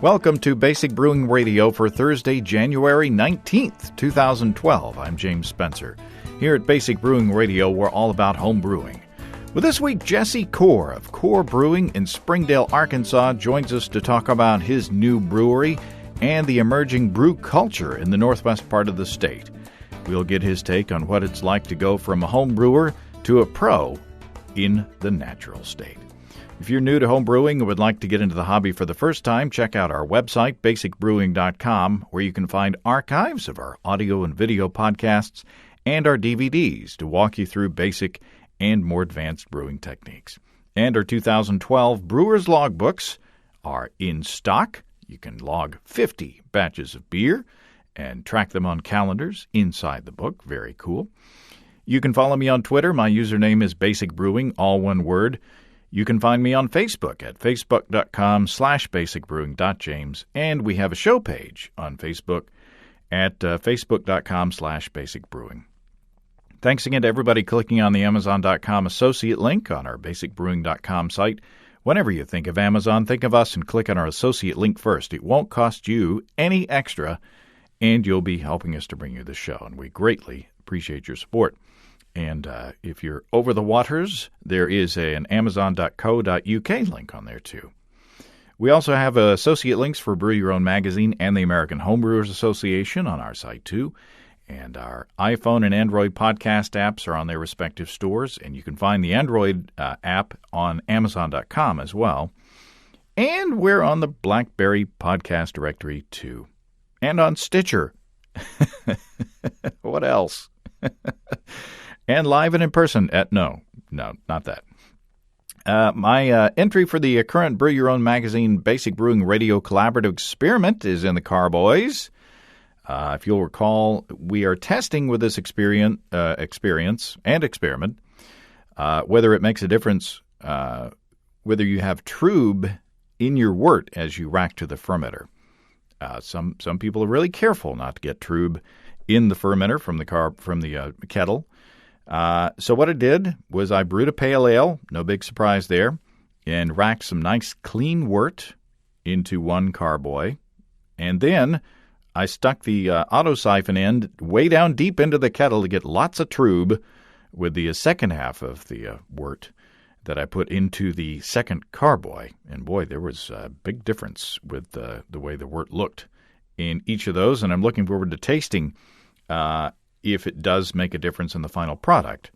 Welcome to Basic Brewing Radio for Thursday, January 19th, 2012. I'm James Spencer. Here at Basic Brewing Radio, we're all about home brewing. Well, this week, Jesse Core of Core Brewing in Springdale, Arkansas, joins us to talk about his new brewery and the emerging brew culture in the northwest part of the state. We'll get his take on what it's like to go from a home brewer to a pro in the natural state. If you're new to home brewing and would like to get into the hobby for the first time, check out our website, basicbrewing.com, where you can find archives of our audio and video podcasts and our DVDs to walk you through basic and more advanced brewing techniques. And our 2012 Brewer's Logbooks are in stock. You can log 50 batches of beer and track them on calendars inside the book. Very cool. You can follow me on Twitter. My username is Basic Brewing, all one word. You can find me on Facebook at facebook.com/basicbrewing.james, and we have a show page on Facebook at facebook.com/basicbrewing. Thanks again to everybody clicking on the Amazon.com associate link on our basicbrewing.com site. Whenever you think of Amazon, think of us and click on our associate link first. It won't cost you any extra, and you'll be helping us to bring you the show, and we greatly appreciate your support. And if you're over the waters, there is an amazon.co.uk link on there, too. We also have associate links for Brew Your Own Magazine and the American Homebrewers Association on our site, too. And our iPhone and Android podcast apps are on their respective stores. And you can find the Android app on Amazon.com as well. And we're on the BlackBerry podcast directory, too. And on Stitcher. What else? And live and in person at no, not that. My entry for the current Brew Your Own Magazine Basic Brewing Radio Collaborative Experiment is in the Carboys. If you'll recall, we are testing with this experience and experiment whether it makes a difference whether you have trub in your wort as you rack to the fermenter. Some people are really careful not to get trub in the fermenter from the kettle. So what I did was I brewed a pale ale, no big surprise there, and racked some nice clean wort into one carboy. And then I stuck the auto siphon end way down deep into the kettle to get lots of trub with the second half of the wort that I put into the second carboy. And boy, there was a big difference with the way the wort looked in each of those. And I'm looking forward to tasting if it does make a difference in the final product.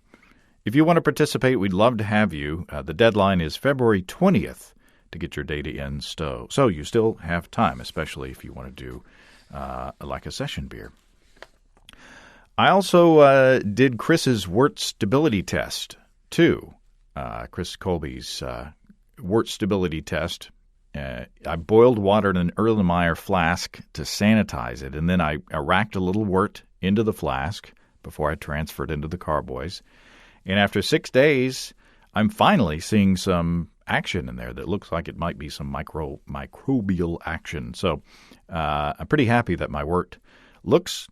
If you want to participate, we'd love to have you. The deadline is February 20th to get your data in. So you still have time, especially if you want to do like a session beer. I also did Chris's wort stability test, too. Chris Colby's wort stability test. I boiled water in an Erlenmeyer flask to sanitize it, and then I racked a little wort into the flask before I transferred into the carboys. And after 6 days, I'm finally seeing some action in there that looks like it might be some microbial action. So I'm pretty happy that my wort looks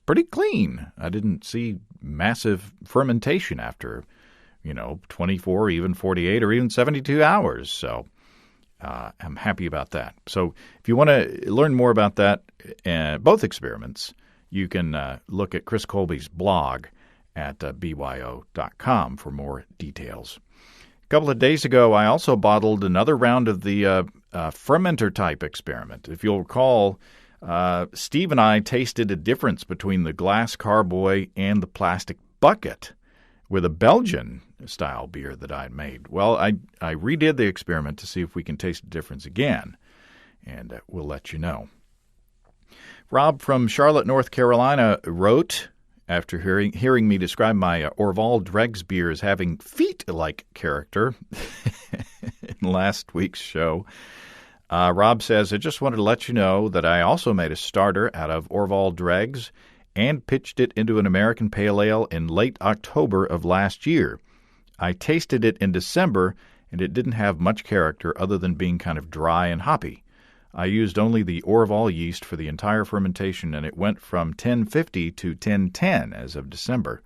pretty clean. I didn't see massive fermentation after, 24, even 48, or even 72 hours. So I'm happy about that. So if you want to learn more about that, both experiments, you can look at Chris Colby's blog at byo.com for more details. A couple of days ago, I also bottled another round of the fermenter-type experiment. If you'll recall, Steve and I tasted a difference between the glass carboy and the plastic bucket with a Belgian-style beer that I made. Well, I redid the experiment to see if we can taste the difference again, and we'll let you know. Rob from Charlotte, North Carolina wrote, after hearing me describe my Orval Dregs beer as having feet-like character in last week's show, Rob says, I just wanted to let you know that I also made a starter out of Orval Dregs and pitched it into an American Pale Ale in late October of last year. I tasted it in December, and it didn't have much character other than being kind of dry and hoppy. I used only the Orval yeast for the entire fermentation, and it went from 1050 to 1010 as of December.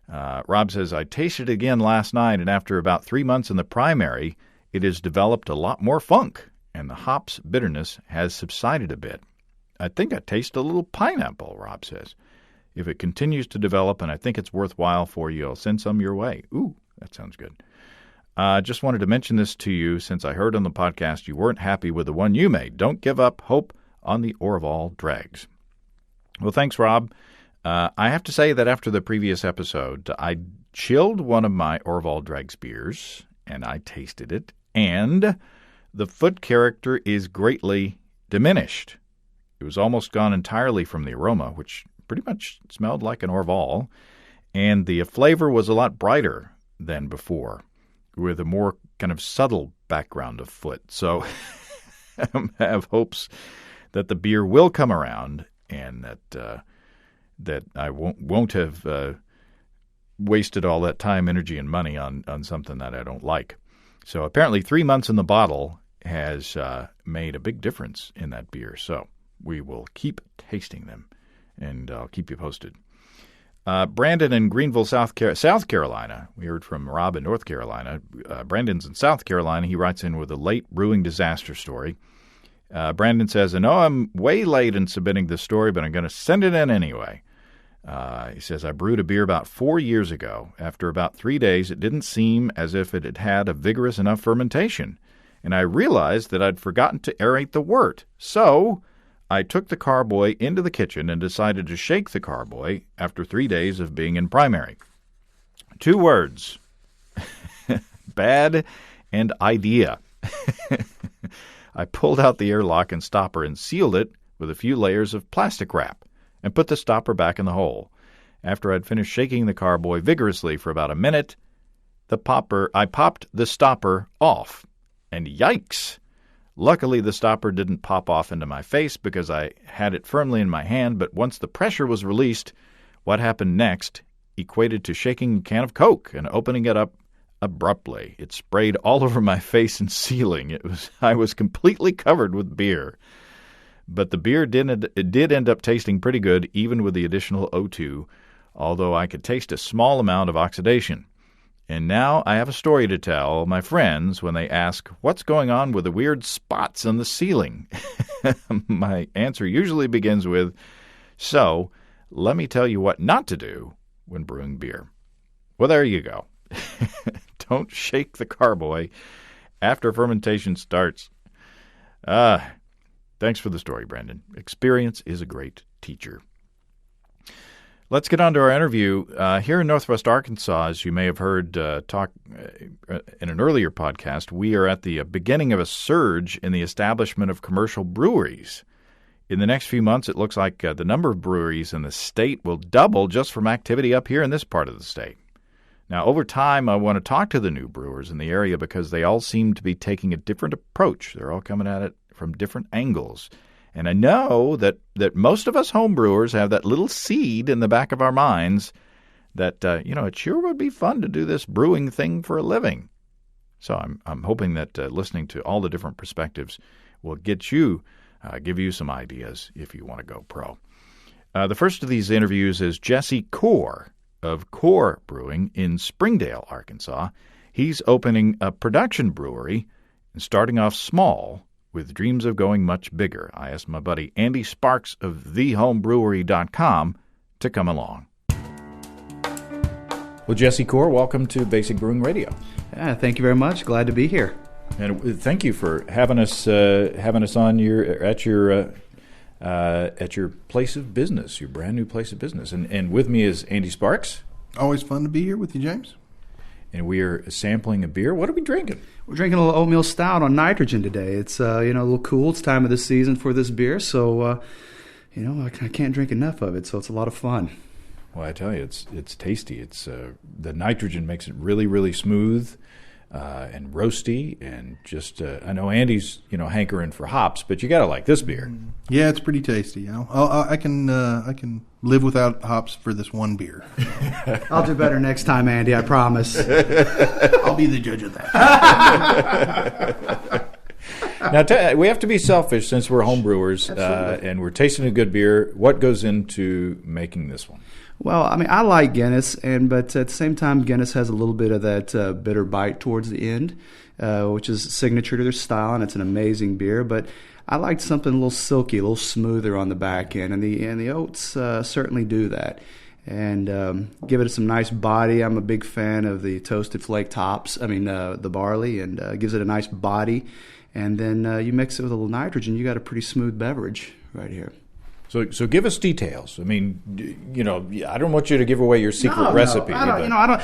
Rob says, I tasted it again last night, and after about 3 months in the primary, it has developed a lot more funk and the hops bitterness has subsided a bit. I think I taste a little pineapple, Rob says. If it continues to develop and I think it's worthwhile for you, I'll send some your way. Ooh, that sounds good. Just wanted to mention this to you since I heard on the podcast you weren't happy with the one you made. Don't give up hope on the Orval dregs. Well, thanks, Rob. I have to say that after the previous episode, I chilled one of my Orval dregs beers, and I tasted it, and the foot character is greatly diminished. It was almost gone entirely from the aroma, which pretty much smelled like an Orval, and the flavor was a lot brighter than before, with a more kind of subtle background of foot. So I have hopes that the beer will come around and that I won't have wasted all that time, energy, and money on something that I don't like. So apparently 3 months in the bottle has made a big difference in that beer. So we will keep tasting them, and I'll keep you posted. Brandon in Greenville, South Carolina. We heard from Rob in North Carolina. Brandon's in South Carolina. He writes in with a late brewing disaster story. Brandon says, I know I'm way late in submitting this story, but I'm going to send it in anyway. He says, I brewed a beer about 4 years ago. After about 3 days, it didn't seem as if it had had a vigorous enough fermentation, and I realized that I'd forgotten to aerate the wort. So I took the carboy into the kitchen and decided to shake the carboy after 3 days of being in primary. 2 words, bad and idea. I pulled out the airlock and stopper and sealed it with a few layers of plastic wrap and put the stopper back in the hole. After I'd finished shaking the carboy vigorously for about a minute, I popped the stopper off. And yikes! Luckily, the stopper didn't pop off into my face because I had it firmly in my hand, but once the pressure was released, what happened next equated to shaking a can of Coke and opening it up abruptly. It sprayed all over my face and ceiling. I was completely covered with beer. But the beer did end up tasting pretty good, even with the additional O2, although I could taste a small amount of oxidation. And now I have a story to tell my friends when they ask, what's going on with the weird spots on the ceiling? My answer usually begins with, so let me tell you what not to do when brewing beer. Well, there you go. Don't shake the carboy after fermentation starts. Thanks for the story, Brandon. Experience is a great teacher. Let's get on to our interview. Here in Northwest Arkansas, as you may have heard talk in an earlier podcast, we are at the beginning of a surge in the establishment of commercial breweries. In the next few months, it looks like the number of breweries in the state will double just from activity up here in this part of the state. Now, over time, I want to talk to the new brewers in the area because they all seem to be taking a different approach. They're all coming at it from different angles. And I know that most of us home brewers have that little seed in the back of our minds that, it sure would be fun to do this brewing thing for a living. So I'm hoping that listening to all the different perspectives will give you some ideas if you want to go pro. The first of these interviews is Jesse Core of Core Brewing in Springdale, Arkansas. He's opening a production brewery and starting off small with dreams of going much bigger. I asked my buddy Andy Sparks of thehomebrewery.com to come along. Well, Jesse Core, welcome to Basic Brewing Radio. Yeah, thank you very much. Glad to be here. And thank you for having us on at your place of business, your brand new place of business. And with me is Andy Sparks. Always fun to be here with you, James. And we are sampling a beer. What are we drinking? We're drinking a little oatmeal stout on nitrogen today. It's a little cool. It's time of the season for this beer, so I can't drink enough of it. So it's a lot of fun. Well, I tell you, it's tasty. It's the nitrogen makes it really, really smooth and roasty, and just I know Andy's hankering for hops, but you gotta like this beer. Yeah, it's pretty tasty. I can live without hops for this one beer. I'll do better next time, Andy. I promise. I'll be the judge of that. Now, we have to be selfish since we're home brewers and we're tasting a good beer. What goes into making this one? Well, I mean, I like Guinness, but at the same time, Guinness has a little bit of that bitter bite towards the end, which is signature to their style, and it's an amazing beer. But I liked something a little silky, a little smoother on the back end, and the oats certainly do that. And give it some nice body. I'm a big fan of the toasted flake tops. I mean, the barley, and gives it a nice body. And then you mix it with a little nitrogen, you got a pretty smooth beverage right here. So give us details. I mean, I don't want you to give away your secret recipe. No, I don't.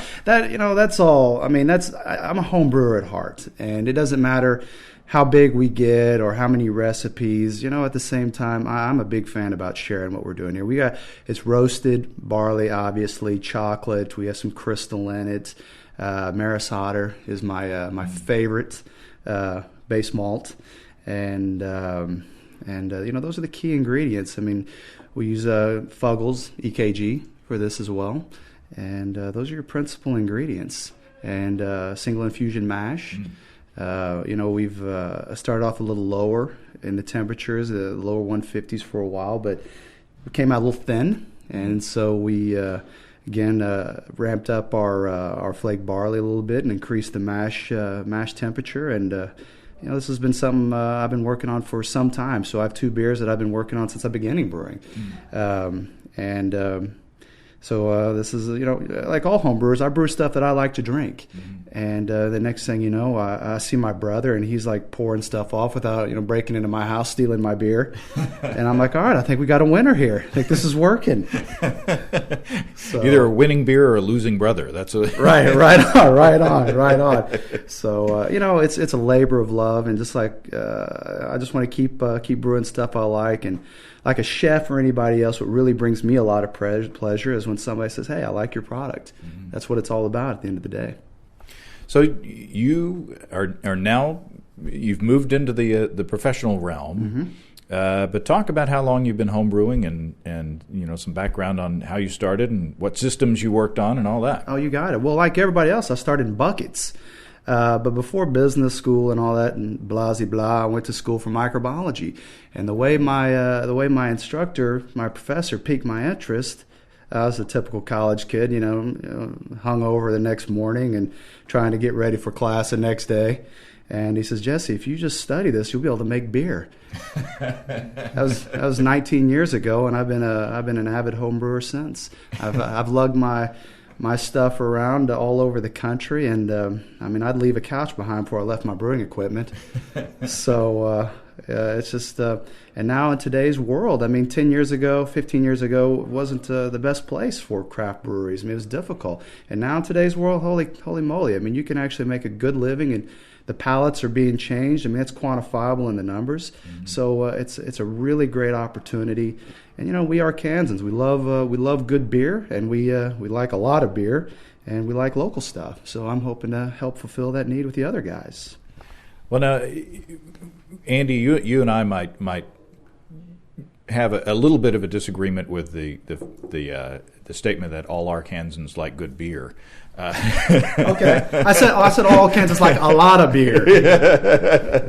That's all. I mean, I'm a home brewer at heart, and it doesn't matter how big we get or how many recipes. At the same time, I'm a big fan about sharing what we're doing here. It's roasted barley, obviously, chocolate. We have some crystal in it. Maris Otter is my favorite base malt, and those are the key ingredients. I mean, we use Fuggles EKG for this as well, and those are your principal ingredients. And single infusion mash. We've started off a little lower in the temperatures, the lower 150s for a while, but we came out a little thin, and so we ramped up our flake barley a little bit and increased the mash temperature. And this has been something I've been working on for some time. So I have 2 beers that I've been working on since I began brewing. So this is, like all home brewers, I brew stuff that I like to drink. Mm-hmm. And the next thing you know, I see my brother, and he's like pouring stuff off without, breaking into my house, stealing my beer. And I'm like, all right, I think we got a winner here. I think this is working. So, either a winning beer or a losing brother. That's a right on. So it's a labor of love, and just like I just want to keep brewing stuff I like. And like a chef or anybody else, what really brings me a lot of pleasure is when somebody says, "Hey, I like your product." Mm-hmm. That's what it's all about at the end of the day. So you are now, you've moved into the professional realm, mm-hmm. But talk about how long you've been home brewing and some background on how you started and what systems you worked on and all that. Oh, you got it. Well, like everybody else, I started in buckets. But before business school and all that and blah, I went to school for microbiology. And the way my instructor, my professor, piqued my interest, I was a typical college kid, hung over the next morning and trying to get ready for class the next day. And he says, "Jesse, if you just study this, you'll be able to make beer." That was 19 years ago, and I've been an avid home brewer since. I've lugged my stuff around all over the country, and I'd leave a couch behind before I left my brewing equipment. So it's just, and now in today's world, 10 years ago, 15 years ago, it wasn't the best place for craft breweries. It was difficult. And now in today's world, holy moly, you can actually make a good living, and the pallets are being changed. It's quantifiable in the numbers. Mm-hmm. So it's a really great opportunity. And we are Kansans. We love good beer, and we like a lot of beer, and we like local stuff. So I'm hoping to help fulfill that need with the other guys. Well, now, Andy, you and I might have a little bit of a disagreement with the statement that all Arkansans like good beer. Okay, I said all Kansans like a lot of beer.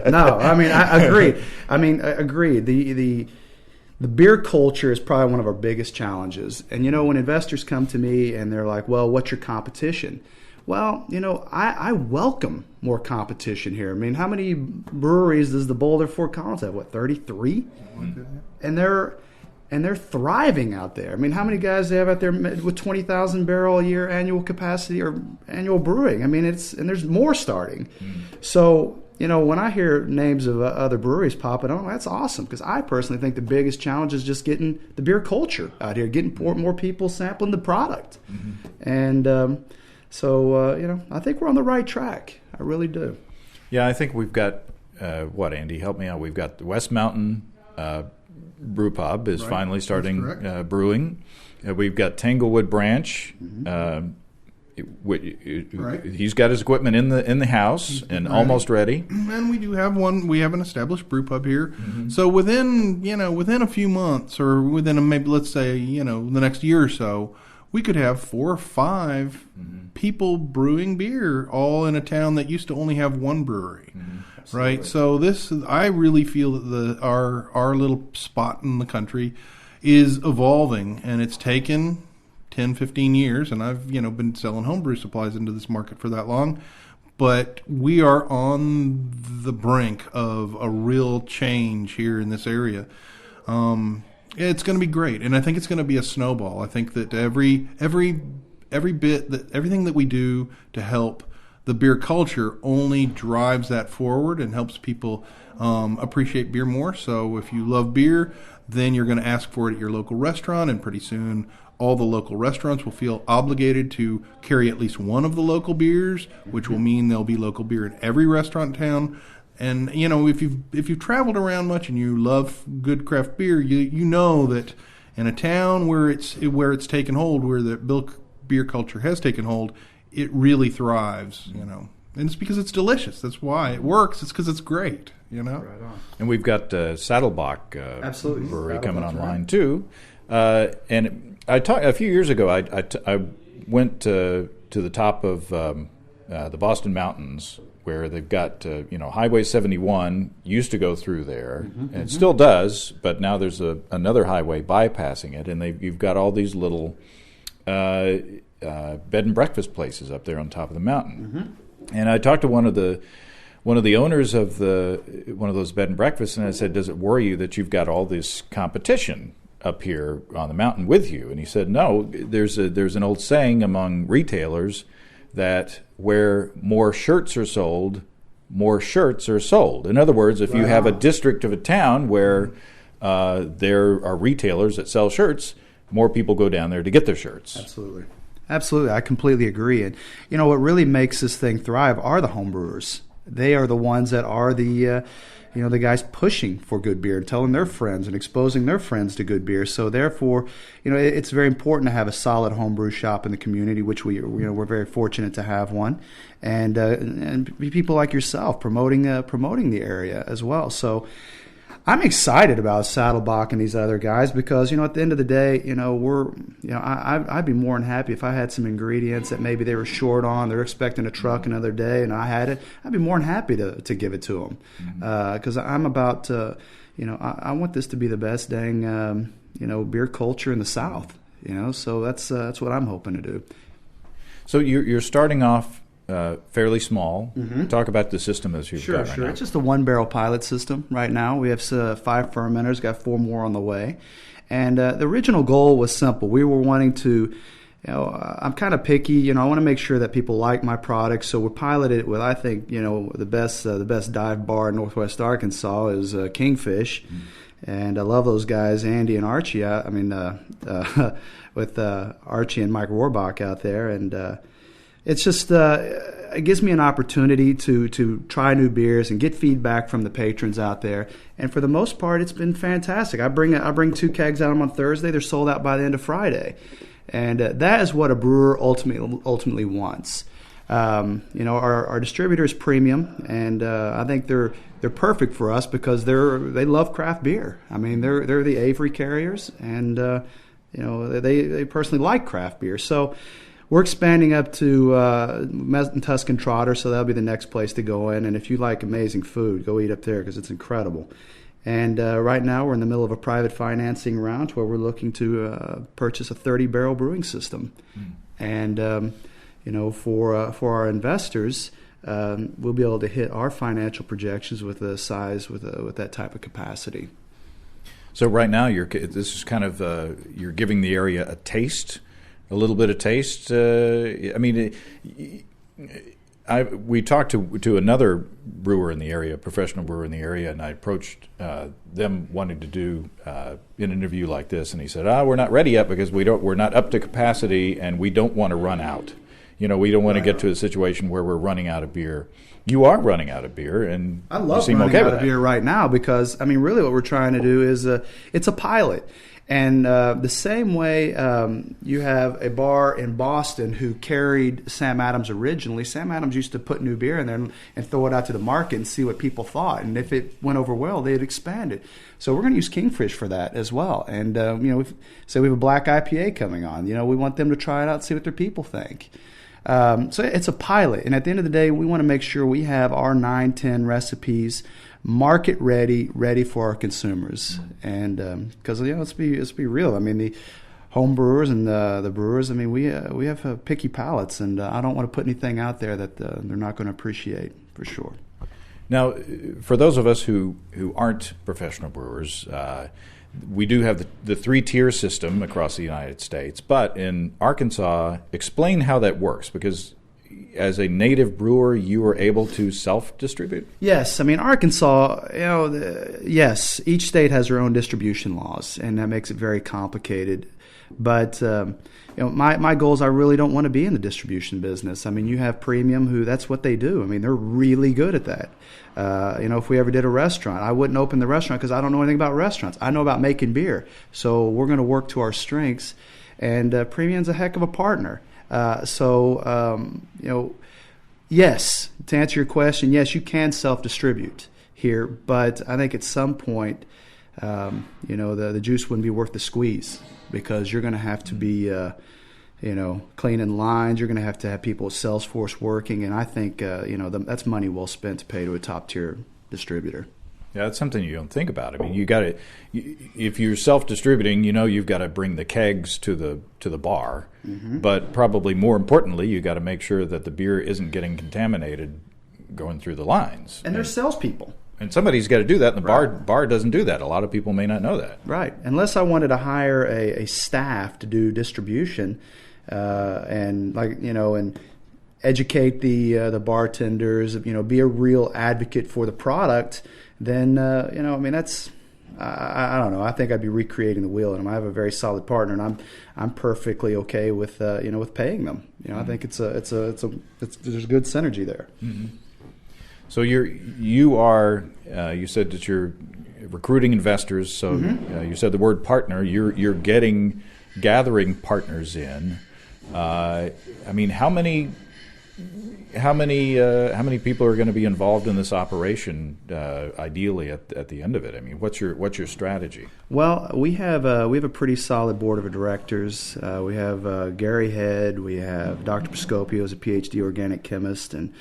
No, I agree. Agreed. The beer culture is probably one of our biggest challenges. And, when investors come to me and they're like, "Well, what's your competition?" Well, I welcome more competition here. How many breweries does the Boulder Fort Collins have? 33? Mm-hmm. And they're thriving out there. How many guys they have out there with 20,000 barrel a year annual capacity or annual brewing? And there's more starting. Mm. So, when I hear names of other breweries popping on, that's awesome, because I personally think the biggest challenge is just getting the beer culture out here, getting more people sampling the product. Mm-hmm. And so, I think we're on the right track. I really do. Yeah, I think we've got, Andy, help me out. We've got the West Mountain Brew Pub is finally starting brewing. We've got Tanglewood Branch. Mm-hmm. He's got his equipment in the house and almost ready. And we do have one. We have an established brew pub here. Mm-hmm. So within a few months, or within maybe let's say the next year or so, we could have 4 or 5 mm-hmm. people brewing beer, all in a town that used to only have one brewery. Mm-hmm. Right. So I really feel that our little spot in the country is evolving, and it's taken 10, 15 years, and I've been selling homebrew supplies into this market for that long. But we are on the brink of a real change here in this area. It's going to be great, and I think it's going to be a snowball. I think that everything that we do to help the beer culture only drives that forward and helps people appreciate beer more. So if you love beer, then you're going to ask for it at your local restaurant, and pretty soon all the local restaurants will feel obligated to carry at least one of the local beers, which will mean there'll be local beer in every restaurant in town. And if you've traveled around much and you love good craft beer, you know that in a town where it's taken hold, where the beer culture has taken hold, it really thrives. And it's because it's delicious. That's why it works. It's because it's great. Right on. And we've got Saddlebach absolutely brewery coming online too. And a few years ago, I went to the top of the Boston Mountains, where they've got Highway 71 used to go through there, and it still does, but now there's another highway bypassing it, and you've got all these little bed and breakfast places up there on top of the mountain. And I talked to one of the owners of one of those bed and breakfasts, and I said, "Does it worry you that you've got all this competition up here on the mountain with you?" And he said, "No, there's an old saying among retailers that where more shirts are sold, more shirts are sold." In other words, if you have a district of a town where there are retailers that sell shirts, more people go down there to get their shirts. Absolutely. I completely agree. And what really makes this thing thrive are the homebrewers. They are the ones that are the guys pushing for good beer and telling their friends and exposing their friends to good beer. So therefore, it's very important to have a solid homebrew shop in the community, which we're very fortunate to have one, and people like yourself promoting the area as well. So I'm excited about Saddlebach and these other guys because at the end of the day, I'd be more than happy if I had some ingredients that maybe they were short on. They're expecting a truck another day, and I had it. I'd be more than happy to give it to them because I'm about I want this to be the best dang beer culture in the South. So that's what I'm hoping to do. So you're starting off fairly small. Talk about the system as you've got right now. It's just a 1-barrel pilot system right now. We have 5 fermenters, got 4 more on the way. And the original goal was simple. We were wanting to, I'm kind of picky. I want to make sure that people like my products. So we piloted it with, I think, the best dive bar in Northwest Arkansas is Kingfish. And I love those guys, Andy and Archie. With Archie and Mike Rohrbach out there. And it's just it gives me an opportunity to try new beers and get feedback from the patrons out there. And for the most part, it's been fantastic. I bring 2 kegs out on Thursday. They're sold out by the end of Friday, and that is what a brewer ultimately wants. Our distributor is premium, and I think they're perfect for us because they love craft beer. I mean, they're the Avery carriers, and they personally like craft beer. So we're expanding up to Tuscan Trotter, so that'll be the next place to go in. And if you like amazing food, go eat up there because it's incredible. And right now we're in the middle of a private financing round where we're looking to purchase a 30-barrel brewing system. And, for our investors, we'll be able to hit our financial projections with a size with that type of capacity. So right now this is kind of you're giving the area a little bit of taste. We talked to another brewer in the area, a professional brewer in the area, and I approached them wanting to do an interview like this, and he said, "We're not ready yet because we're not up to capacity, and we don't want to run out. We don't want to get to a situation where we're running out of beer." You are running out of beer, and I love you seem running okay out with of that. beer right now because really what we're trying to do is it's a pilot. And the same way you have a bar in Boston who carried Sam Adams originally. Sam Adams used to put new beer in there and throw it out to the market and see what people thought. And if it went over well, they'd expand it. So we're going to use Kingfish for that as well. And, we have a black IPA coming on. We want them to try it out and see what their people think. So it's a pilot. And at the end of the day, we want to make sure we have our 9-10 recipes market ready for our consumers. And because let's be real. I mean, home brewers and the brewers. I mean, we have picky palates, and I don't want to put anything out there that they're not going to appreciate, for sure. Now, for those of us who aren't professional brewers, we do have the three-tier system across the United States. But in Arkansas, explain how that works, because as a native brewer, you are able to self-distribute? Yes. I mean, Arkansas, yes, each state has their own distribution laws, and that makes it very complicated. But my goal is I really don't want to be in the distribution business. I mean, you have Premium, who that's what they do. I mean, they're really good at that. If we ever did a restaurant, I wouldn't open the restaurant because I don't know anything about restaurants. I know about making beer. So we're going to work to our strengths. And Premium's a heck of a partner. Yes, to answer your question, yes, you can self-distribute here. But I think at some point, the juice wouldn't be worth the squeeze, because you're going to have to be cleaning lines. You're going to have people with Salesforce working, and I think that's money well spent to pay to a top tier distributor. Yeah, that's something you don't think about. I mean, if you're self-distributing, you've got to bring the kegs to the bar, but probably more importantly, you got to make sure that the beer isn't getting contaminated going through the lines. And there's salespeople. And somebody's got to do that, and the bar doesn't do that. A lot of people may not know that. Right. Unless I wanted to hire a staff to do distribution, and educate the bartenders, be a real advocate for the product, then that's I don't know. I think I'd be recreating the wheel, and I have a very solid partner, and I'm perfectly okay with with paying them. I think there's good synergy there. Mm-hmm. So you said that you're recruiting investors. So you said the word partner. You're gathering partners in. I mean, how many people are going to be involved in this operation? Ideally, at the end of it, I mean, what's your strategy? Well, we have a pretty solid board of directors. We have Gary Head. We have Dr. Piscopio, who's a PhD organic chemist, and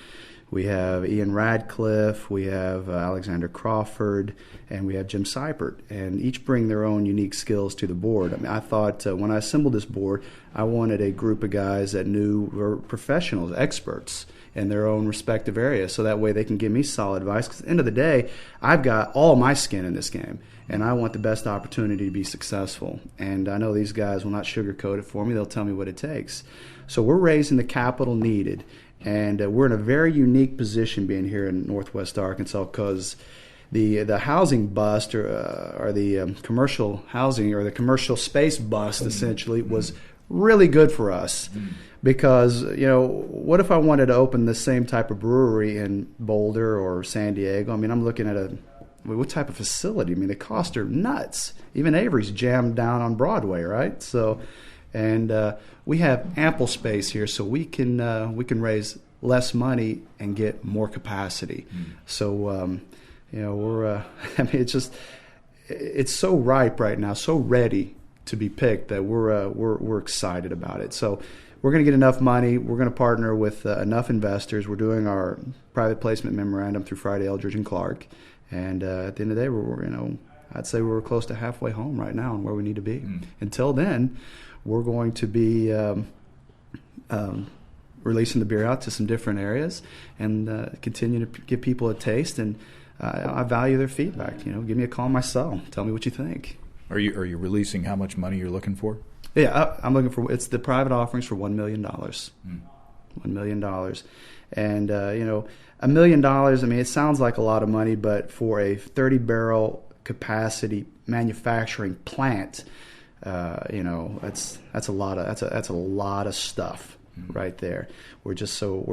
we have Ian Radcliffe, we have Alexander Crawford, and we have Jim Seipert, and each bring their own unique skills to the board. I mean, I thought when I assembled this board, I wanted a group of guys that were professionals, experts in their own respective areas, so that way they can give me solid advice. Because at the end of the day, I've got all my skin in this game, and I want the best opportunity to be successful. And I know these guys will not sugarcoat it for me. They'll tell me what it takes. So we're raising the capital needed. And we're in a very unique position being here in Northwest Arkansas, because the housing bust or the commercial housing or the commercial space bust essentially was really good for us. Because what if I wanted to open the same type of brewery in Boulder or San Diego? I mean, I'm looking at what type of facility? I mean, the costs are nuts. Even Avery's jammed down on Broadway, right? So. And we have ample space here, so we can raise less money and get more capacity. So we're I mean, it's so ripe right now, so ready to be picked that we're excited about it. So we're going to get enough money. We're going to partner with enough investors. We're doing our private placement memorandum through Friday, Eldridge and Clark, and at the end of the day, I'd say we're close to halfway home right now and where we need to be. Until then, we're going to be releasing the beer out to some different areas and continue to give people a taste. And I value their feedback. Give me a call on my cell. Tell me what you think. Are you releasing how much money you're looking for? Yeah, I'm looking for. It's the private offerings for $1 million. $1 million, and $1 million. I mean, it sounds like a lot of money, but for a 30-barrel capacity manufacturing plant. That's a lot of stuff right there. We're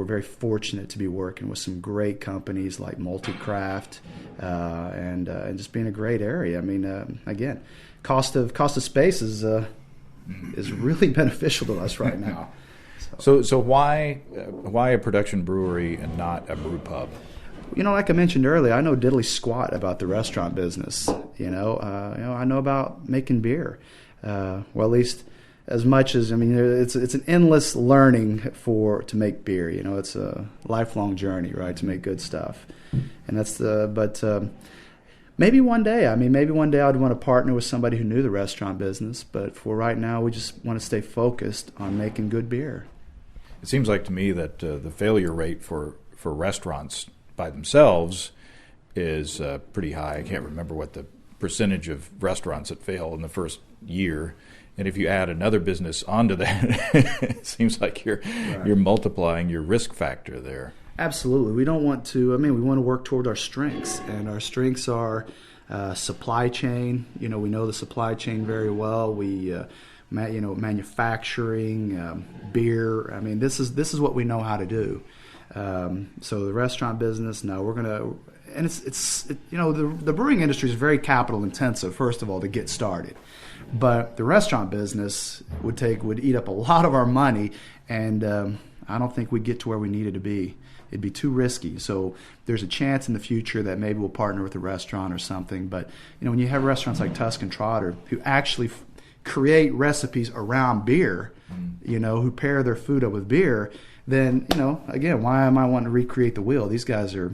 very fortunate to be working with some great companies like Multicraft, and just being a great area. I mean, again, cost of space is really beneficial to us right now. So why a production brewery and not a brew pub? Like I mentioned earlier, I know diddly squat about the restaurant business. I know about making beer. Well, at least as much as, I mean, it's an endless learning to make beer. It's a lifelong journey, right, to make good stuff. And that's but Maybe one day. I mean, maybe one day I'd want to partner with somebody who knew the restaurant business. But for right now, we just want to stay focused on making good beer. It seems like to me that the failure rate for restaurants by themselves is pretty high. I can't remember what the percentage of restaurants that fail in the first year. And if you add another business onto that, it seems like you're multiplying your risk factor there. Absolutely. We don't want to, we want to work toward our strengths. And our strengths are supply chain. We know the supply chain very well. We, manufacturing, beer. I mean, this is what we know how to do. So the restaurant business, no, we're going to, and the brewing industry is very capital intensive, first of all, to get started. But the restaurant business would eat up a lot of our money, and I don't think we'd get to where we needed to be. It'd be too risky. So there's a chance in the future that maybe we'll partner with a restaurant or something. But when you have restaurants like Tuscan Trotter who actually create recipes around beer, who pair their food up with beer, then again, why am I wanting to recreate the wheel? These guys are,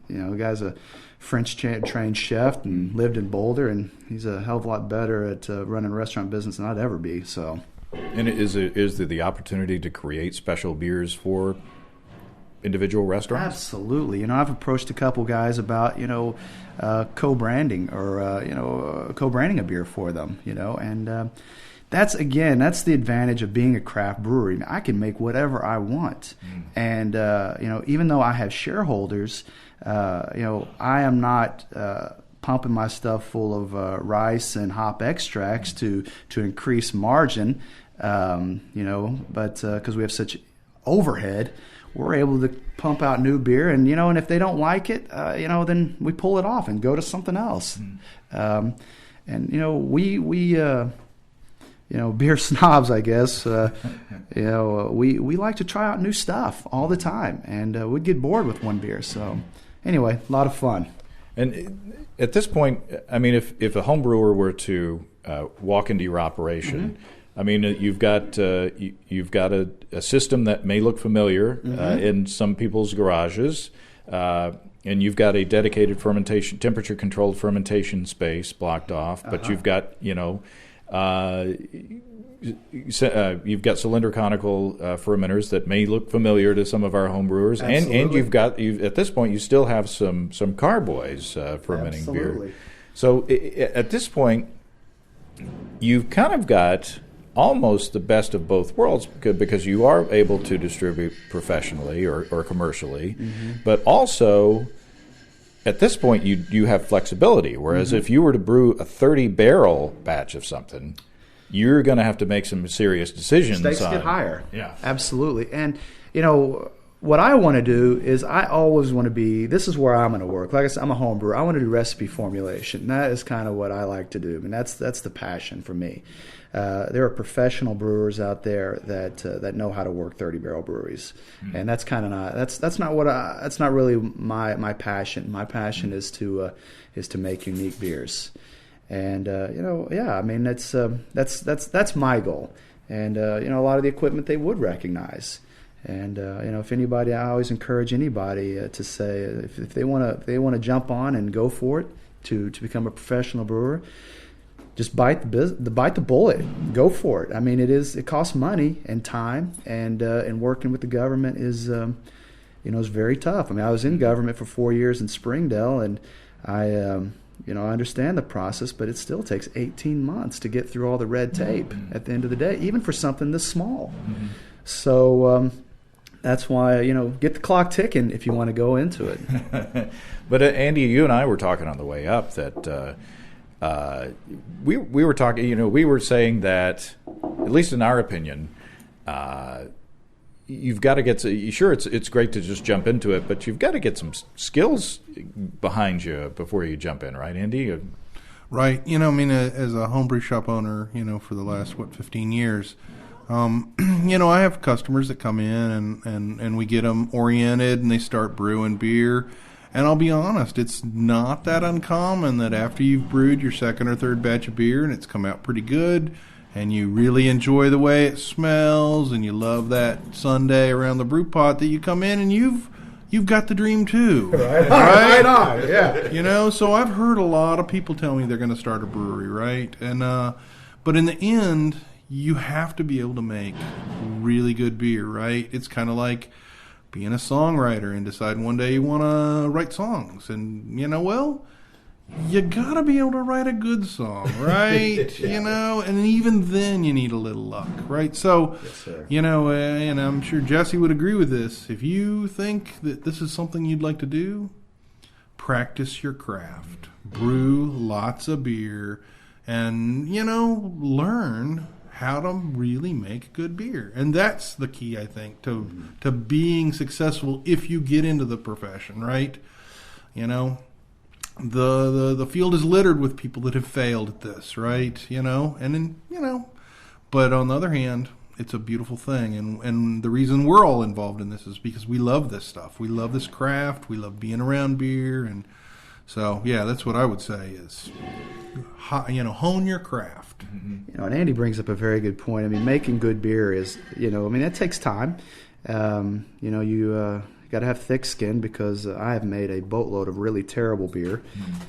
the guy's a French trained chef and lived in Boulder, and he's a hell of a lot better at running a restaurant business than I'd ever be. So, and is there the opportunity to create special beers for individual restaurants? Absolutely. I've approached a couple guys about co-branding or co-branding a beer for them. And that's the advantage of being a craft brewery. I can make whatever I want, and even though I have shareholders, I am not pumping my stuff full of rice and hop extracts to increase margin. But because we have such overhead, we're able to pump out new beer, and if they don't like it, then we pull it off and go to something else. We beer snobs, I guess. We like to try out new stuff all the time, and we'd get bored with one beer. So, anyway, a lot of fun. And at this point, I mean, if a home brewer were to walk into your operation, I mean, you've got a system that may look familiar in some people's garages, and you've got a dedicated temperature-controlled fermentation space blocked off, but you've got you've got cylinder conical fermenters that may look familiar to some of our home brewers, and at this point you still have some carboys fermenting beer. So at this point, you've kind of got almost the best of both worlds because you are able to distribute professionally or commercially, but also at this point you have flexibility. Whereas if you were to brew a 30-barrel batch of something, you're going to have to make some serious decisions. Stakes get higher. Yeah, absolutely. And what I want to do is I always want to be. This is where I'm going to work. Like I said, I'm a home brewer. I want to do recipe formulation. That is kind of what I like to do. I mean, that's the passion for me. There are professional brewers out there that know how to work 30-barrel breweries, and that's kind of not that's not really my passion. My passion is to make unique beers, and I mean that's my goal, and a lot of the equipment they would recognize. And if anybody, I always encourage anybody to say if they want to jump on and go for it to become a professional brewer, just bite the bullet, go for it. I mean, it costs money and time, and working with the government is is very tough. I mean, I was in government for 4 years in Springdale, and I understand the process, but it still takes 18 months to get through all the red tape at the end of the day, even for something this small. So. That's why, get the clock ticking if you want to go into it. But Andy, you and I were talking on the way up that we were talking. We were saying that, at least in our opinion, you've got to get. Sure, it's great to just jump into it, but you've got to get some skills behind you before you jump in, right, Andy? Right. As a homebrew shop owner, for the last 15 years. I have customers that come in and we get them oriented and they start brewing beer. And I'll be honest, it's not that uncommon that after you've brewed your second or third batch of beer and it's come out pretty good and you really enjoy the way it smells and you love that Sunday around the brew pot, that you come in and you've you've got the dream too. Right on. Yeah. So I've heard a lot of people tell me they're going to start a brewery, right? And but in the end, you have to be able to make really good beer, right? It's kind of like being a songwriter and deciding one day you want to write songs. And, you got to be able to write a good song, right? And even then you need a little luck, right? So, Yes, sir. And I'm sure Jesse would agree with this. If you think that this is something you'd like to do, practice your craft. Brew lots of beer and, learn how to really make good beer. And that's the key, I think, to being successful if you get into the profession, right? The field is littered with people that have failed at this, right? But on the other hand, it's a beautiful thing. And the reason we're all involved in this is because we love this stuff. We love this craft. We love being around beer. And so, yeah, that's what I would say is, hone your craft. And Andy brings up a very good point. I mean, making good beer is, that takes time. You got to have thick skin because I have made a boatload of really terrible beer.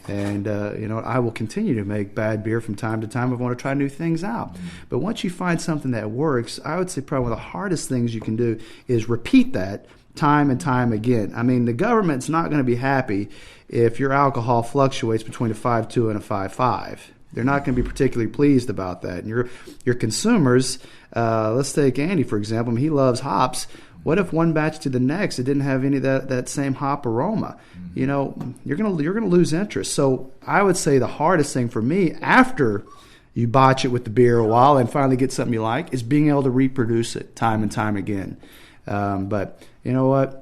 And, I will continue to make bad beer from time to time. I want to try new things out. But once you find something that works, I would say probably one of the hardest things you can do is repeat that time and time again. I mean, the government's not going to be happy if your alcohol fluctuates between a 5.2 and a 5.5. They're not going to be particularly pleased about that. And your consumers, let's take Andy, for example. I mean, he loves hops. What if one batch to the next it didn't have any of that same hop aroma? You're gonna lose interest. So I would say the hardest thing for me after you botch it with the beer a while and finally get something you like is being able to reproduce it time and time again. But you know what?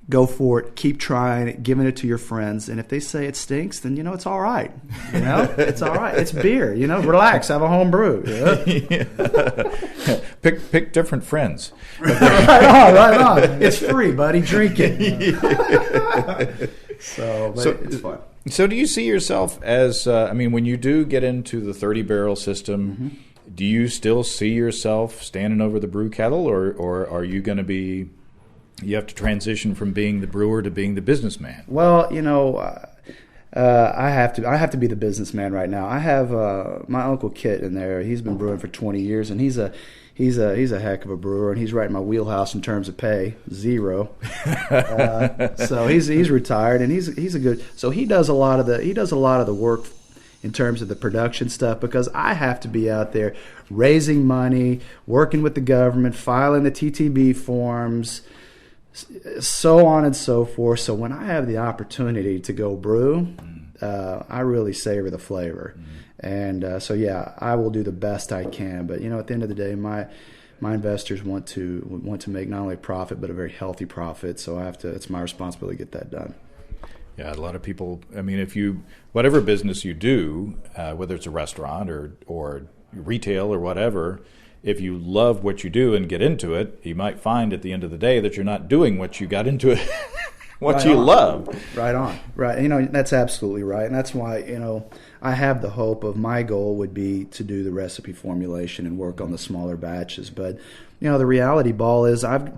Go for it. Keep trying it, giving it to your friends. And if they say it stinks, then it's all right. It's all right. It's beer. Relax. Have a home brew. Pick different friends. Right on. It's free, buddy. Drink it. So it's fun. So do you see yourself as, when you do get into the 30-barrel system, do you still see yourself standing over the brew kettle, or are you going to be... You have to transition from being the brewer to being the businessman. Well, I have to be the businessman right now. I have my Uncle Kit in there. He's been brewing for 20 years, and he's a heck of a brewer, and he's right in my wheelhouse in terms of pay, zero. So he's retired, and he's a good. So he does a lot of the work in terms of the production stuff because I have to be out there raising money, working with the government, filing the TTB forms, so on and so forth. So when I have the opportunity to go brew, I really savor the flavor. And I will do the best I can. But at the end of the day, my investors want to make not only profit but a very healthy profit. So it's my responsibility to get that done. Yeah, a lot of people. Whatever business you do, whether it's a restaurant or retail or whatever. If you love what you do and get into it, you might find at the end of the day that you're not doing what you got into it, love. Right on. Right. That's absolutely right. And that's why, I have the hope of my goal would be to do the recipe formulation and work on the smaller batches. But, the reality ball is I'm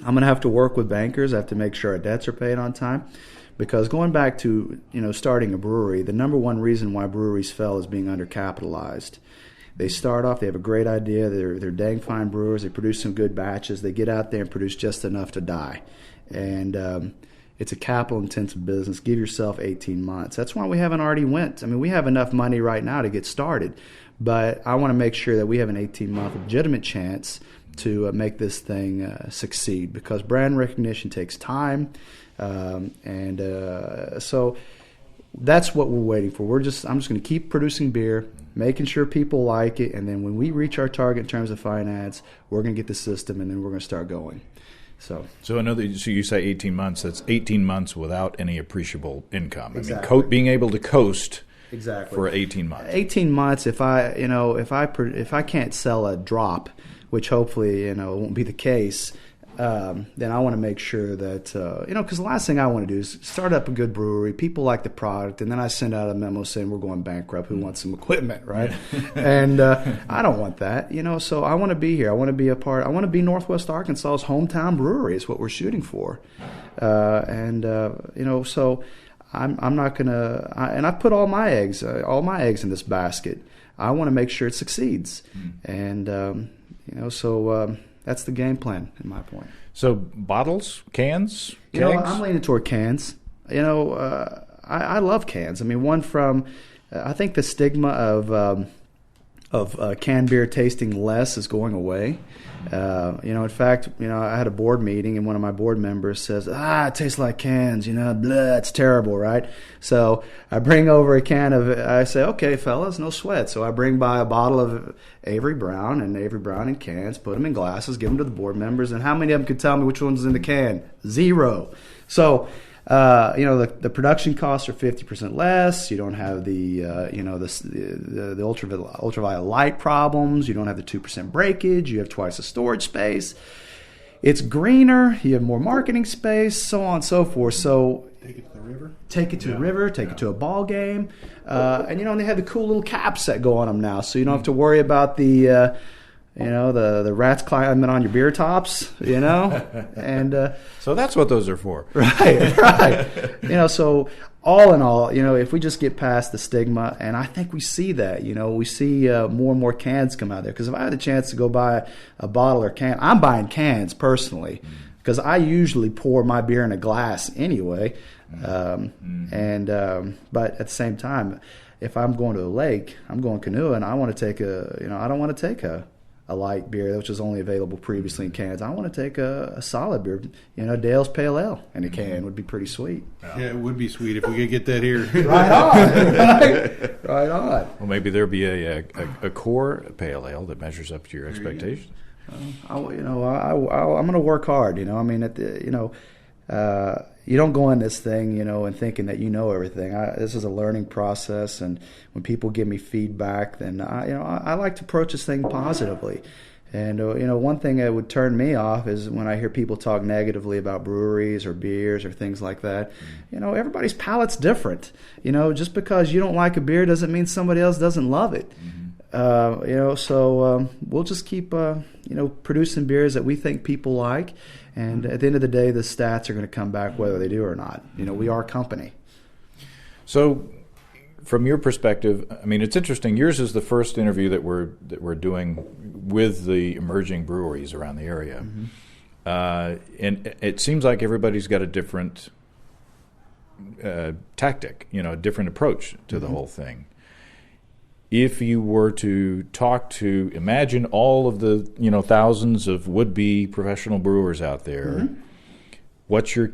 going to have to work with bankers. I have to make sure our debts are paid on time. Because going back to, starting a brewery, the number one reason why breweries fail is being undercapitalized. They start off, they have a great idea, they're dang fine brewers, they produce some good batches, they get out there and produce just enough to die. And it's a capital-intensive business. Give yourself 18 months. That's why we haven't already went. We have enough money right now to get started, but I want to make sure that we have an 18-month legitimate chance to make this thing succeed because brand recognition takes time. So that's what we're waiting for. I'm just going to keep producing beer, making sure people like it, and then when we reach our target in terms of finance, we're going to get the system, and then we're going to start going. So I know that. So you say 18 months. That's 18 months without any appreciable income. Exactly. Being able to coast exactly for 18 months. 18 months. If I can't sell a drop, which hopefully it won't be the case, then I want to make sure that, because the last thing I want to do is start up a good brewery. People like the product, and then I send out a memo saying we're going bankrupt. Who wants some equipment, right? And I don't want that, so I want to be here. I want to be a part. I want to be Northwest Arkansas's hometown brewery is what we're shooting for. So I'm not going to, and I put all my eggs in this basket. I want to make sure it succeeds. And, that's the game plan, in my point. So bottles, cans, kegs? I'm leaning toward cans. I love cans. I mean, one from, I think the stigma of canned beer tasting less is going away. In fact, I had a board meeting and one of my board members says, it tastes like cans, blah, it's terrible, right? So I bring over a can I say, okay, fellas, no sweat. So I bring by a bottle of Avery Brown in cans, put them in glasses, give them to the board members, and how many of them could tell me which one's in the can? 0. So, the production costs are 50% less. You don't have the ultraviolet light problems. You don't have the 2% breakage. You have twice the storage space. It's greener. You have more marketing space, so on and so forth. So take it to the river. Take it to the river. Take it to a ball game. And they have the cool little caps that go on them now, so you don't have to worry about the rats climbing on your beer tops, and so that's what those are for. Right. So all in all, if we just get past the stigma, and I think we see that, we see more and more cans come out there. Because if I had the chance to go buy a bottle or can, I'm buying cans personally, because I usually pour my beer in a glass anyway. But at the same time, if I'm going to a lake, I'm going canoeing, I want to take I don't want to take a light beer, which was only available previously in cans. I want to take a solid beer. Dale's Pale Ale in a can would be pretty sweet. Yeah, it would be sweet if we could get that here. Right on. Right on. Well, maybe there'll be a core pale ale that measures up to your expectations. I'm going to work hard. You don't go in this thing, and thinking that you know everything. This is a learning process, and when people give me feedback, then I like to approach this thing positively. And one thing that would turn me off is when I hear people talk negatively about breweries or beers or things like that. Everybody's palate's different. Just because you don't like a beer doesn't mean somebody else doesn't love it. So we'll just keep producing beers that we think people like. And at the end of the day, the stats are going to come back whether they do or not. We are a company. So, from your perspective, I mean, it's interesting. Yours is the first interview that we're doing with the emerging breweries around the area, and it seems like everybody's got a different tactic, a different approach to the whole thing. If you were to imagine all of the thousands of would-be professional brewers out there, what are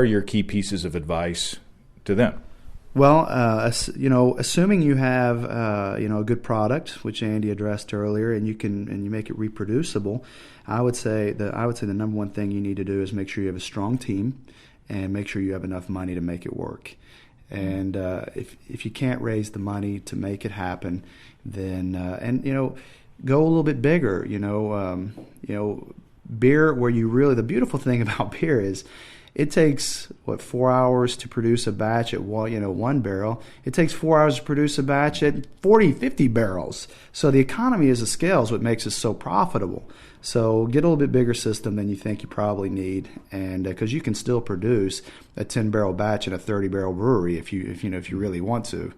your key pieces of advice to them? Well, assuming you have a good product, which Andy addressed earlier, and you make it reproducible, I would say the number one thing you need to do is make sure you have a strong team and make sure you have enough money to make it work. And if you can't raise the money to make it happen, then go a little bit bigger. Beer, where the beautiful thing about beer is, it takes 4 hours to produce a batch at one barrel. It takes 4 hours to produce a batch at 40, 50 barrels. So the economy of scale is what makes us so profitable. So get a little bit bigger system than you think you probably need, and because you can still produce a 10-barrel batch in a 30-barrel brewery if you really want to,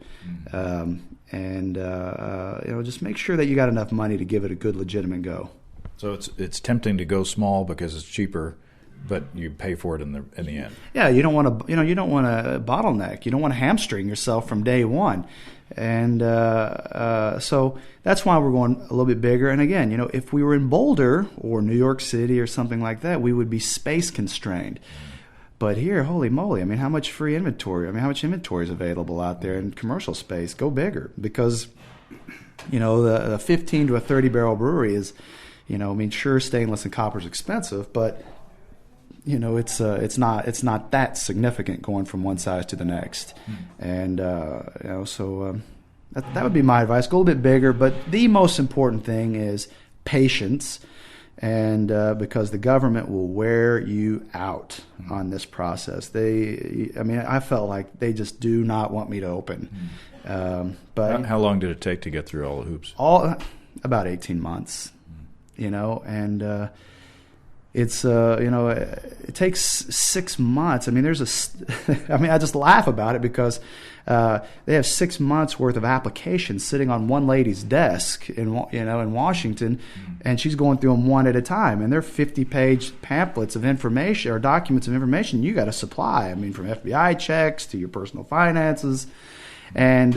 just make sure that you got enough money to give it a good, legitimate go. So it's tempting to go small because it's cheaper, but you pay for it in the end. Yeah, you don't want to bottleneck. You don't want to hamstring yourself from day one. And so that's why we're going a little bit bigger. And again, if we were in Boulder or New York City or something like that, we would be space constrained. But here, holy moly, I mean, how much free inventory? I mean, how much inventory is available out there in commercial space? Go bigger, because the 15 to a 30 barrel brewery is, sure, stainless and copper is expensive, but it's not that significant going from one size to the next. And so that would be my advice. Go a little bit bigger, but the most important thing is patience. And because the government will wear you out on this process. I felt like they just do not want me to open. But how long did it take to get through all the hoops? About 18 months, and it's it takes 6 months. I mean, I just laugh about it because they have 6 months worth of applications sitting on one lady's desk in Washington, and she's going through them one at a time. And they're 50-page pamphlets of information or documents of information you got to supply. I mean, from FBI checks to your personal finances, and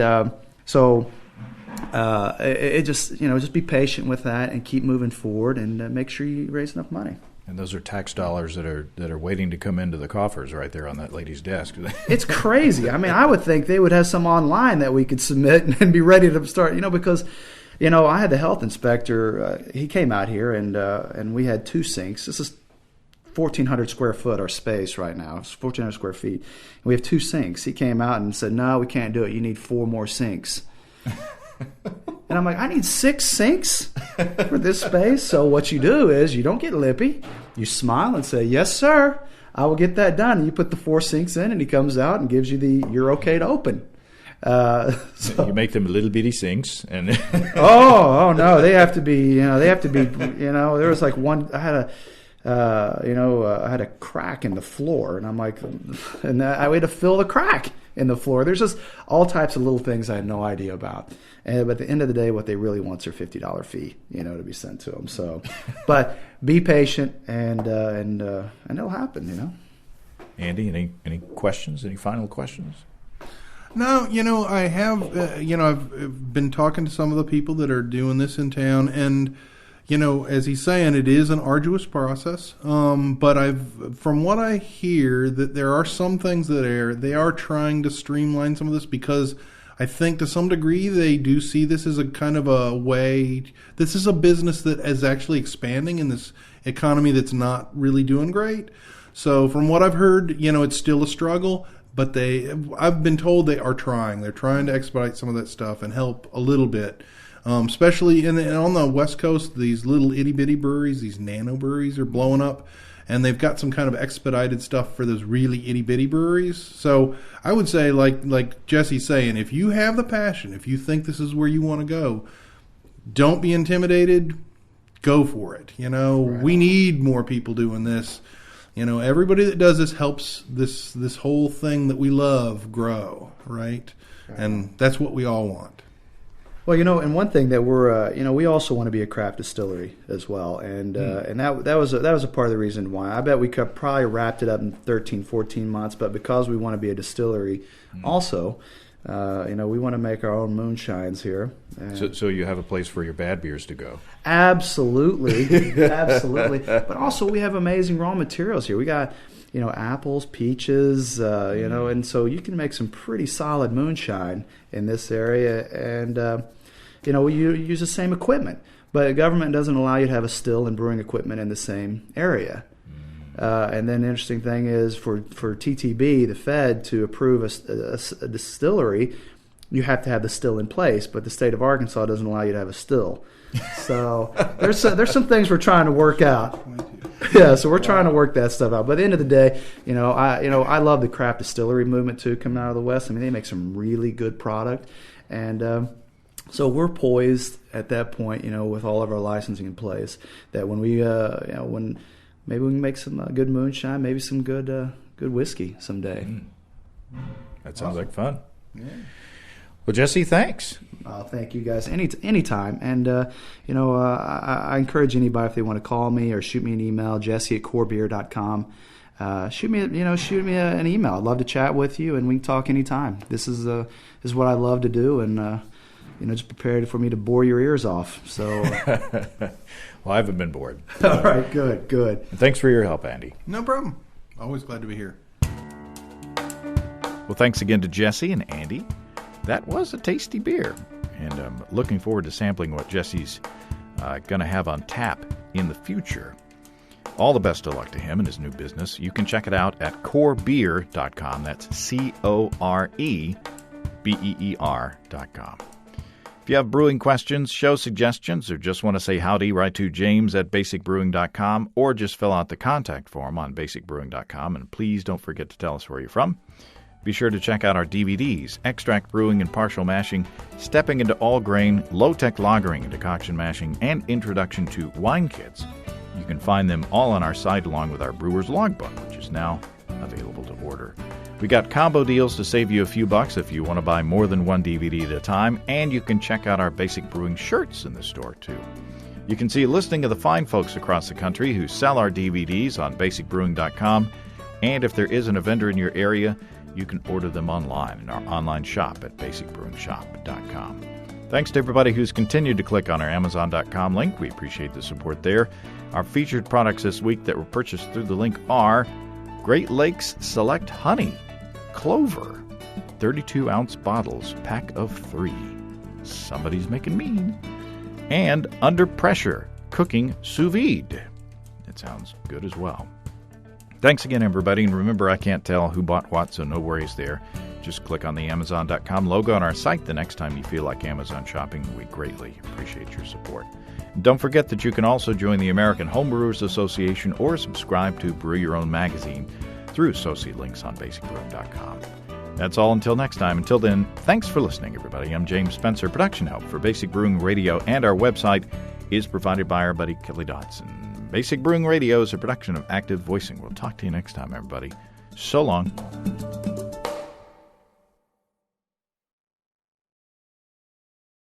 just be patient with that and keep moving forward and make sure you raise enough money. And those are tax dollars that are waiting to come into the coffers right there on that lady's desk. It's crazy. I mean, I would think they would have some online that we could submit and be ready to start. Because I had the health inspector. He came out here and we had 2 sinks. This is 1,400 square foot our space right now. It's 1,400 square feet. And we have 2 sinks. He came out and said, "No, we can't do it. You need 4 more sinks." And I'm like, I need 6 sinks for this space. So what you do is you don't get lippy. You smile and say, "Yes, sir, I will get that done." And you put the 4 sinks in, and he comes out and gives you you're okay to open. So you make them little bitty sinks, and oh no, they have to be. There was like one. I had a crack in the floor, and I'm like, and I had to fill the crack in the floor. There's just all types of little things I had no idea about. But at the end of the day, what they really want is their $50 fee, to be sent to them. So, but be patient, and it'll happen, Andy, any questions? Any final questions? No, I have. I've been talking to some of the people that are doing this in town, and as he's saying, it is an arduous process. But from what I hear, that there are some things that they are trying to streamline some of this, because I think to some degree they do see this as a kind of a way. This is a business that is actually expanding in this economy that's not really doing great. So from what I've heard, it's still a struggle. But I've been told they are trying. They're trying to expedite some of that stuff and help a little bit. Especially on the West Coast, these little itty-bitty breweries, these nano breweries are blowing up, and they've got some kind of expedited stuff for those really itty-bitty breweries. So I would say, like Jesse's saying, if you have the passion, if you think this is where you want to go, don't be intimidated. Go for it. Right. We need more people doing this. Everybody that does this helps this whole thing that we love grow, right? And that's what we all want. Well, and one thing that we're, we also want to be a craft distillery as well, and that was a part of the reason why. I bet we could probably wrapped it up in 13, 14 months, but because we want to be a distillery, also, we want to make our own moonshines here. So you have a place for your bad beers to go. Absolutely, absolutely. But also we have amazing raw materials here. We got, apples, peaches, and so you can make some pretty solid moonshine in this area, and we use the same equipment, but the government doesn't allow you to have a still and brewing equipment in the same area. And then the interesting thing is for TTB, the Fed, to approve a distillery, you have to have the still in place, but the state of Arkansas doesn't allow you to have a still. So there's some things we're trying to work out. Yeah, so we're trying to work that stuff out. But at the end of the day, I love the craft distillery movement too, coming out of the West. I mean, they make some really good product, and so we're poised at that point, with all of our licensing in place, that when we, when maybe we can make some good moonshine, maybe some good whiskey someday. That sounds like fun. Yeah. Well, Jesse, thanks. Thank you guys. Anytime. And, I encourage anybody, if they want to call me or shoot me an email, jesse@corebeer.com. Shoot me an email. I'd love to chat with you, and we can talk anytime. This is what I love to do, and, just prepared for me to bore your ears off. So, well, I haven't been bored. All right, good. And thanks for your help, Andy. No problem. Always glad to be here. Well, thanks again to Jesse and Andy. That was a tasty beer, and I'm looking forward to sampling what Jesse's going to have on tap in the future. All the best of luck to him in his new business. You can check it out at corebeer.com. That's CoreBeer.com. If you have brewing questions, show suggestions, or just want to say howdy, write to james@basicbrewing.com or just fill out the contact form on basicbrewing.com. And please don't forget to tell us where you're from. Be sure to check out our DVDs, Extract Brewing and Partial Mashing, Stepping into All Grain, Low-Tech Lagering and Decoction Mashing, and Introduction to Wine Kits. You can find them all on our site along with our Brewer's Logbook, which is now available to order. We got combo deals to save you a few bucks if you want to buy more than one DVD at a time, and you can check out our Basic Brewing shirts in the store, too. You can see a listing of the fine folks across the country who sell our DVDs on basicbrewing.com, and if there isn't a vendor in your area, you can order them online in our online shop at basicbrewingshop.com. Thanks to everybody who's continued to click on our Amazon.com link. We appreciate the support there. Our featured products this week that were purchased through the link are Great Lakes Select Honey, Clover, 32-ounce bottles, pack of 3. Somebody's making mean. And Under Pressure, cooking sous vide. It sounds good as well. Thanks again, everybody. And remember, I can't tell who bought what, so no worries there. Just click on the Amazon.com logo on our site the next time you feel like Amazon shopping. We greatly appreciate your support. And don't forget that you can also join the American Homebrewers Association or subscribe to Brew Your Own magazine through associate links on basicbrewing.com. That's all until next time. Until then, thanks for listening, everybody. I'm James Spencer. Production help for Basic Brewing Radio and our website is provided by our buddy Kelly Dodson. Basic Brewing Radio is a production of Active Voicing. We'll talk to you next time, everybody. So long.